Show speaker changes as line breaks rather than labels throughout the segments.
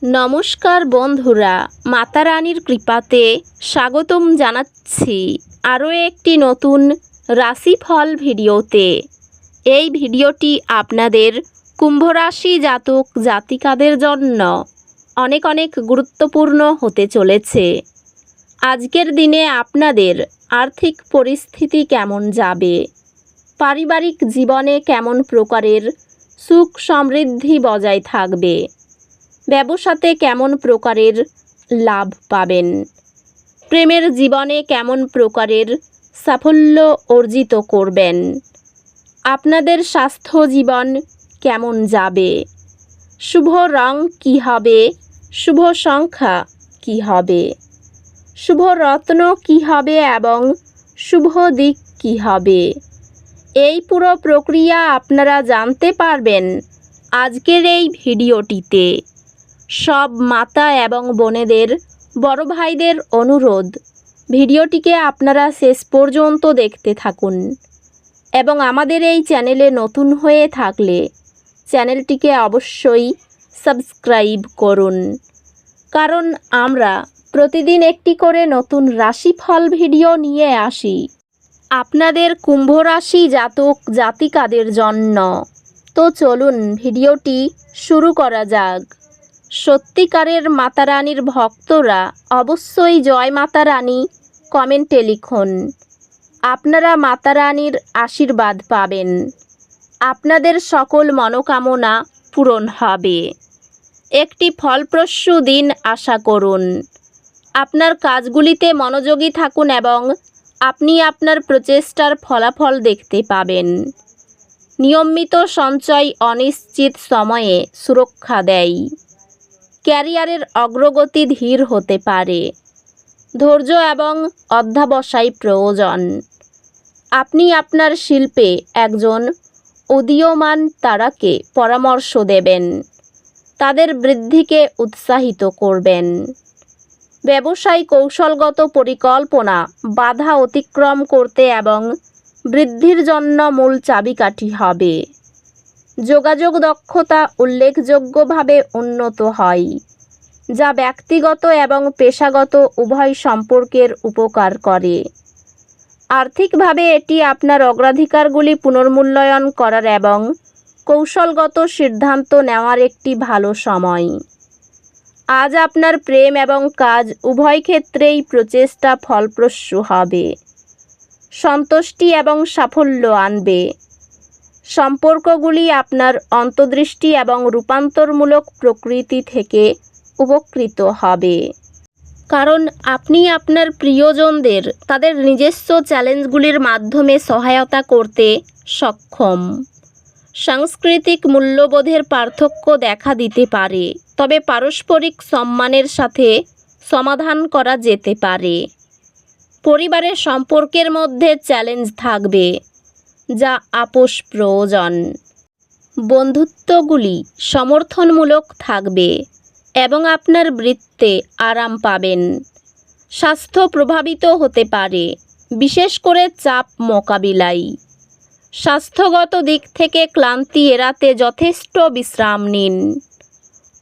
নমস্কার বন্ধুরা, মাতা রানীর কৃপাতে স্বাগতম জানাচ্ছি আরও একটি নতুন রাশিফল ভিডিওতে। এই ভিডিওটি আপনাদের কুম্ভ রাশি জাতক জাতিকাদের জন্য অনেক অনেক গুরুত্বপূর্ণ হতে চলেছে। আজকের দিনে আপনাদের আর্থিক পরিস্থিতি কেমন যাবে, পারিবারিক জীবনে কেমন প্রকারের সুখ সমৃদ্ধি বজায় থাকবে, ব্যবসাতে কেমন প্রকারের লাভ পাবেন, প্রেমের জীবনে কেমন প্রকারের সাফল্য অর্জিত করবেন, আপনাদের স্বাস্থ্য জীবন কেমন যাবে, শুভ রং কী হবে, শুভ সংখ্যা কী হবে, শুভ রত্ন কী হবে এবং শুভ দিক কী হবে, এই পুরো প্রক্রিয়া আপনারা জানতে পারবেন আজকের এই ভিডিওটিতে। সব মাতা এবং বোনেদের, বড় ভাইদের অনুরোধ, ভিডিওটিকে আপনারা শেষ পর্যন্ত দেখতে থাকুন এবং আমাদের এই চ্যানেলে নতুন হয়ে থাকলে চ্যানেলটিকে অবশ্যই সাবস্ক্রাইব করুন, কারণ আমরা প্রতিদিন একটি করে নতুন রাশিফল ভিডিও নিয়ে আসি আপনাদের কুম্ভ রাশি জাতক জাতিকাদের জন্য। তো চলুন ভিডিওটি শুরু করা যাক। সত্যিকারের মাতা রানীর ভক্তরা অবশ্যই জয় মাতা রানী কমেন্টে লিখুন। আপনারা মাতা রানীর আশীর্বাদ পাবেন, আপনাদের সকল মনোকামনা পূরণ হবে। একটি ফলপ্রসূ দিন আশা করুন। আপনার কাজগুলিতে মনোযোগী থাকুন এবং আপনি আপনার প্রচেষ্টার ফলাফল দেখতে পাবেন। নিয়মিত সঞ্চয় অনিশ্চিত সময়ে সুরক্ষা দেয়। ক্যারিয়ারের অগ্রগতি ধীর হতে পারে। ধৈর্য এবং অধ্যবসায় প্রয়োজন। আপনি আপনার শিল্পে একজন উদীয়মান তারাকে পরামর্শ দেবেন, তাদের বৃদ্ধিকে উৎসাহিত করবেন। ব্যবসায় কৌশলগত পরিকল্পনা বাধা অতিক্রম করতে এবং বৃদ্ধির জন্য মূল চাবিকাঠি হবে। যোগাযোগ দক্ষতা উল্লেখযোগ্যভাবে উন্নত হয়, যা ব্যক্তিগত এবং পেশাগত উভয় সম্পর্কের উপকার করে। আর্থিকভাবে এটি আপনার অগ্রাধিকারগুলি পুনর্মূল্যায়ন করার এবং কৌশলগত সিদ্ধান্ত নেওয়ার একটি ভালো সময়। আজ আপনার প্রেম এবং কাজ উভয় ক্ষেত্রেই প্রচেষ্টা ফলপ্রসূ হবে, সন্তুষ্টি এবং সাফল্য আনবে। সম্পর্কগুলি আপনার অন্তর্দৃষ্টি এবং রূপান্তরমূলক প্রকৃতি থেকে উপকৃত হবে, কারণ আপনি আপনার প্রিয়জনদের তাদের নিজস্ব চ্যালেঞ্জগুলির মাধ্যমে সহায়তা করতে সক্ষম। সাংস্কৃতিক মূল্যবোধের পার্থক্য দেখা দিতে পারে, তবে পারস্পরিক সম্মানের সাথে সমাধান করা যেতে পারে। পরিবারের সম্পর্কের মধ্যে চ্যালেঞ্জ থাকবে, যা আপোষ প্রয়োজন। বন্ধুত্বগুলি সমর্থনমূলক থাকবে এবং আপনার বৃত্তে আরাম পাবেন। স্বাস্থ্য প্রভাবিত হতে পারে, বিশেষ করে চাপ মোকাবিলায়। স্বাস্থ্যগত দিক থেকে ক্লান্তি এড়াতে যথেষ্ট বিশ্রাম নিন।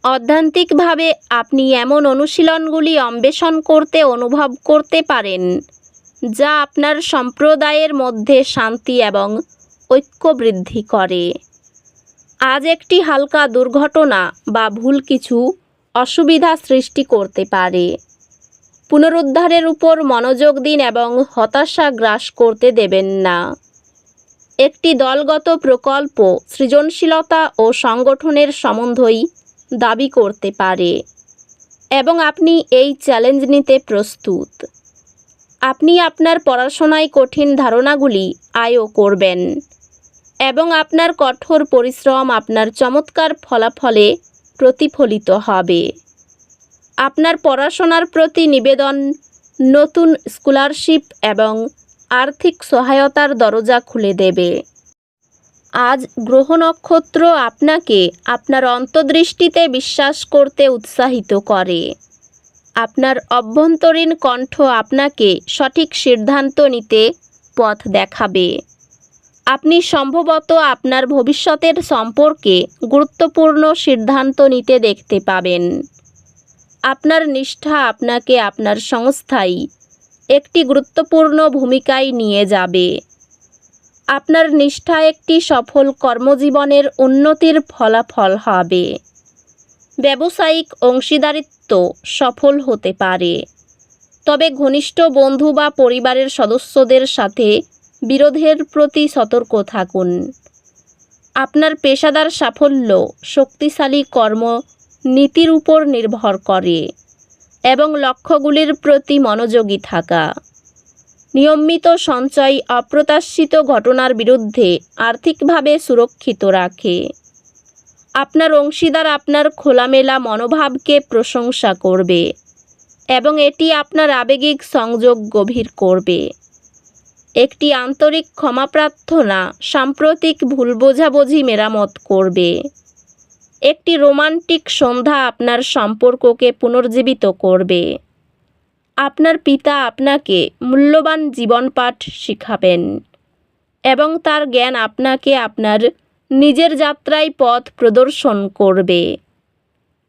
অধ্যাত্মিকভাবে আপনি এমন অনুশীলনগুলি অন্বেষণ করতে অনুভব করতে পারেন যা আপনার সম্প্রদায়ের মধ্যে শান্তি এবং ঐক্য বৃদ্ধি করে। আজ একটি হালকা দুর্ঘটনা বা ভুল কিছু অসুবিধা সৃষ্টি করতে পারে। পুনরুদ্ধারের উপর মনোযোগ দিন এবং হতাশা গ্রাস করতে দেবেন না। একটি দলগত প্রকল্প সৃজনশীলতা ও সংগঠনের সম্বন্ধই দাবি করতে পারে এবং আপনি এই চ্যালেঞ্জ নিতে প্রস্তুত। আপনি আপনার পড়াশোনায় কঠিন ধারণাগুলি আয়ত্ত করবেন এবং আপনার কঠোর পরিশ্রম আপনার চমৎকার ফলাফলে প্রতিফলিত হবে। আপনার পড়াশোনার প্রতি নিবেদন নতুন স্কলারশিপ এবং আর্থিক সহায়তার দরজা খুলে দেবে। আজ গ্রহ নক্ষত্র আপনাকে আপনার অন্তর্দৃষ্টিতে বিশ্বাস করতে উৎসাহিত করে। আপনার অভ্যন্তরীণ কণ্ঠ আপনাকে সঠিক সিদ্ধান্ত নিতে পথ দেখাবে। আপনি সম্ভবত আপনার ভবিষ্যতের সম্পর্কে গুরুত্বপূর্ণ সিদ্ধান্ত নিতে দেখতে পাবেন। আপনার নিষ্ঠা আপনাকে আপনার সংস্থায় একটি গুরুত্বপূর্ণ ভূমিকায় নিয়ে যাবে। আপনার নিষ্ঠা একটি সফল কর্মজীবনের উন্নতির ফলাফল হবে। ব্যবসায়িক অংশীদারিত্ব সফল হতে পারে, তবে ঘনিষ্ঠ বন্ধু বা পরিবারের সদস্যদের সাথে বিরোধের প্রতি সতর্ক থাকুন। আপনার পেশাদার সাফল্য শক্তিশালী কর্মনীতির উপর নির্ভর করে এবং লক্ষ্যগুলির প্রতি মনোযোগী থাকা। নিয়মিত সঞ্চয় অপ্রত্যাশিত ঘটনার বিরুদ্ধে আর্থিকভাবে সুরক্ষিত রাখে। আপনার অংশীদার আপনার খোলামেলা মনোভাবকে প্রশংসা করবে এবং এটি আপনার আবেগিক সংযোগ গভীর করবে। একটি আন্তরিক ক্ষমা প্রার্থনা সাম্প্রতিক ভুল বোঝাবুঝি মেরামত করবে। একটি রোমান্টিক সন্ধ্যা আপনার সম্পর্ককে পুনর্জীবিত করবে। আপনার পিতা আপনাকে মূল্যবান জীবনপাঠ শিখাবেন এবং তার জ্ঞান আপনাকে আপনার নিজের যাত্রায় পথ প্রদর্শন করবে।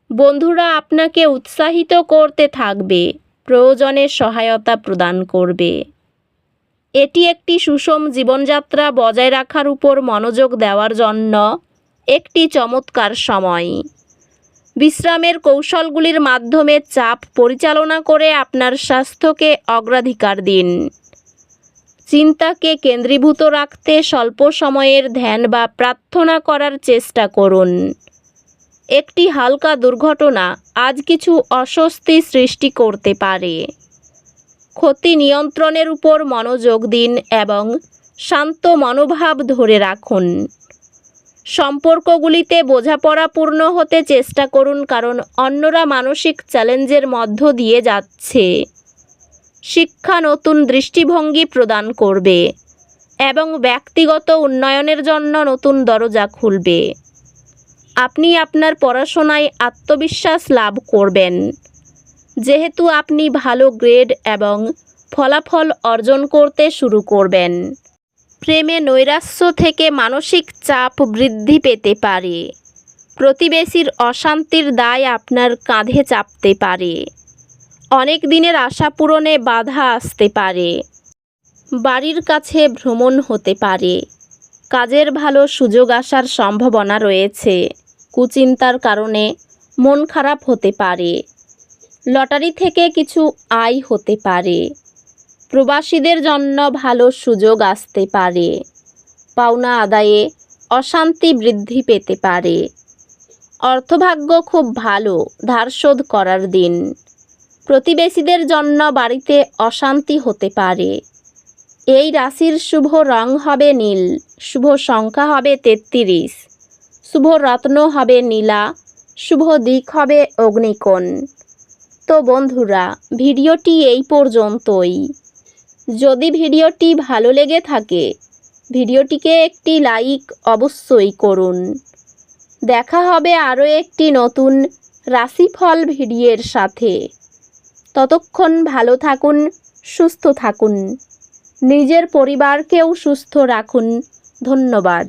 বন্ধুরা আপনাকে উৎসাহিত করতে থাকবে, প্রয়োজনে সহায়তা প্রদান করবে। এটি একটি সুষম জীবনযাত্রা বজায় রাখার উপর মনোযোগ দেওয়ার জন্য একটি চমৎকার সময়। বিশ্রামের কৌশলগুলির মাধ্যমে চাপ পরিচালনা করে আপনার স্বাস্থ্যকে অগ্রাধিকার দিন। চিন্তাকে কেন্দ্রীভূত রাখতে স্বল্প সময়ের ধ্যান বা প্রার্থনা করার চেষ্টা করুন। একটি হালকা দুর্ঘটনা আজ কিছু অস্বস্তি সৃষ্টি করতে পারে। ক্ষতি নিয়ন্ত্রণের উপর মনোযোগ দিন এবং শান্ত মনোভাব ধরে রাখুন। সম্পর্কগুলিতে বোঝাপড়াপূর্ণ হতে চেষ্টা করুন, কারণ অন্যরা মানসিক চ্যালেঞ্জের মধ্য দিয়ে যাচ্ছে। শিক্ষা নতুন দৃষ্টিভঙ্গি প্রদান করবে এবং ব্যক্তিগত উন্নয়নের জন্য নতুন দরজা খুলবে। আপনি আপনার পড়াশোনায় আত্মবিশ্বাস লাভ করবেন, যেহেতু আপনি ভালো গ্রেড এবং ফলাফল অর্জন করতে শুরু করবেন। প্রেমে নৈরাশ্য থেকে মানসিক চাপ বৃদ্ধি পেতে পারে। প্রতিবেশীর অশান্তির দায় আপনার কাঁধে চাপতে পারে। অনেক দিনের আশা পূরণে বাধা আসতে পারে। বাড়ির কাছে ভ্রমণ হতে পারে। কাজের ভালো সুযোগ আসার সম্ভাবনা রয়েছে। কুচিন্তার কারণে মন খারাপ হতে পারে। লটারি থেকে কিছু আয় হতে পারে। প্রবাসীদের জন্য ভালো সুযোগ আসতে পারে। পাওনা আদায়ে অশান্তি বৃদ্ধি পেতে পারে। অর্থভাগ্য খুব ভালো, ধার শোধ করার দিন। প্রতিবেশীদের জন্য বাড়িতে অশান্তি হতে পারে। এই রাশির শুভ রং হবে নীল, শুভ সংখ্যা হবে 33, শুভ রত্ন হবে নীলা, শুভ দিক হবে অগ্নিকোণ। তো বন্ধুরা, ভিডিওটি এই পর্যন্তই। যদি ভিডিওটি ভালো লেগে থাকে, ভিডিওটিকে একটি লাইক অবশ্যই করুন। দেখা হবে আরও একটি নতুন রাশিফল ভিডিওর সাথে। ততক্ষণ ভালো থাকুন, সুস্থ থাকুন, নিজের পরিবারকেও সুস্থ রাখুন। ধন্যবাদ।